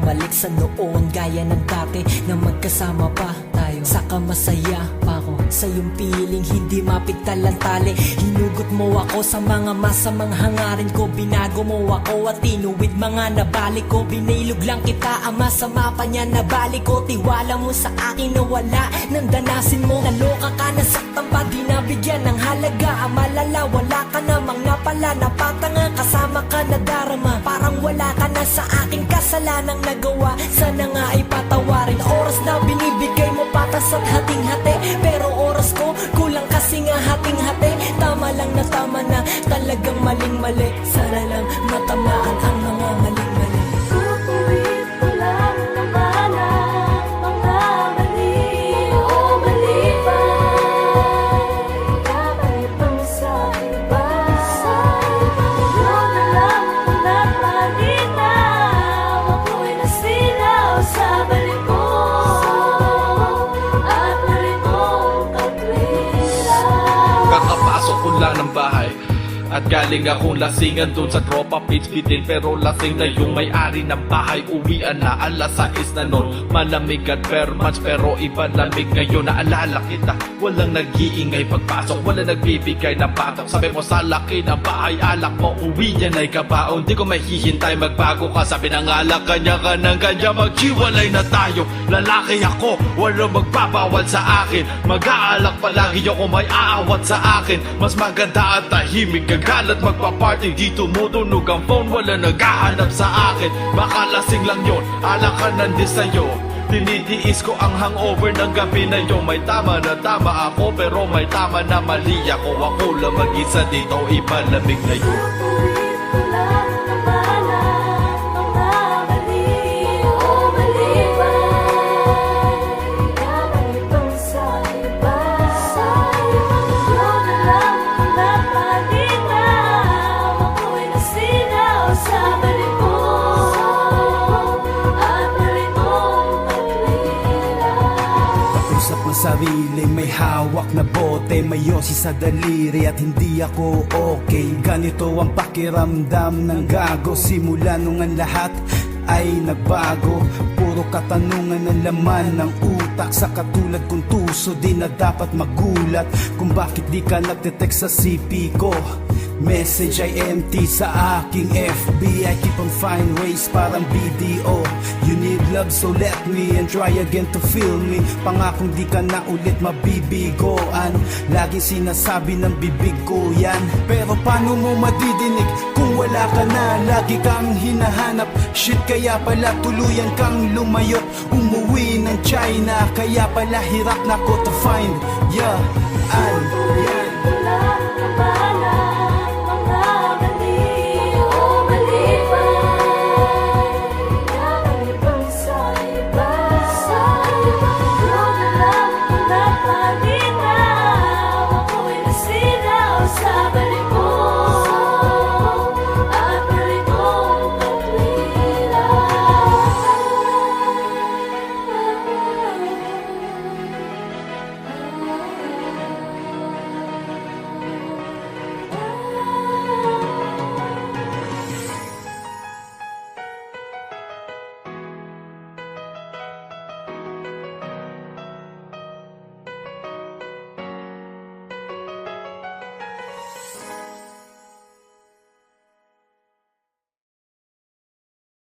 bumalik sa noon, gaya ng dati na magkasama pa tayo. Saka masaya pa ako sa iyong piling, hindi mapigtal ang tali. Hinugot mo ako sa mga masamang hangarin ko, binago mo ako at tinuwid mga nabalik ko. Binilog lang kita, ang masama pa niya nabalik ko. Tiwala mo sa akin na wala nang danasin mo. Naloka ka, nasaktan pa, di nabigyan ng halaga. Ang malala, wala ka namang napala, napatanga, kasama ka na darama. Parang wala ka na sa aking kasalanang nagawa. Sana nga ay patawarin, oras na binibigay mo patas at hating-hati. Pero oras ko, kulang kasi nga hating-hati. Tama lang na tama na, talagang maling-mali. Sana lang matamaan ang mga maling-mali. Tutuwid ko lang naman ang mga mali o mali pa. Kamay pang sa iba. Yun na lang ang nagpalinaw. Ako'y nasilaw sa balik mo at muli mong pagwilaw. Kakapasok ko lang ng bahay at galing akong lasingan dun sa tropa pitch-pitin. Pero lasing na yung may-ari ng bahay. Uwian na alas 6 na nun. Malamig at Fairmans pero iba lamig ngayon. Naalala kita, walang nag-iingay pagpasok, walang nagbibigay ng patok. Sabi mo sa laki ng bahay, alak mo uwi yan ay kabaon. Di ko mahihintay magbago ka. Sabi ng alak, kanya ka ng kanya, maghiwalay na tayo. Lalaki ako, walang magbabawal sa akin. Mag-aalak palagi ako, may aawat sa akin. Mas maganda at tahimik, gagalat magpa-party. Di tumutunog ang phone, wala naghahanap sa akin. Baka lasing lang yun, alakanan din sa'yo. Tinitiis ko ang hangover ng gabi na yun. May tama na tama ako, pero may tama na mali ako. Ako lang mag-isa dito, iba lamig na yun. Tutuwid ko lang naman ang mga mali o mali pa. Kamay pang sa iba. Yun na lang ang nagpalinaw. Ako'y nasilaw sa balik mo at muli mong pagwilaw. Usap ng sarili, may hawak na bote, may yosi sa daliri at hindi ako okay. Ganito ang pakiramdam ng gago, simula nung ang lahat ay nagbago. Puro katanungan ng laman ng utak, sa katulad kong tuso di na dapat magulat kung bakit di ka nagte-text sa CP ko. Message ay empty sa aking FB. I keep on find ways parang BDO. You need love so let me and try again to feel me. Pangakong di ka na ulit mabibigoan. Laging sinasabi ng bibig ko yan, pero paano mo madidinig kung wala ka na? Lagi kang hinahanap, shit, kaya pala tuluyan kang lumayot. Umuwi ng China, kaya pala hirap na ko to find. Yeah, yan.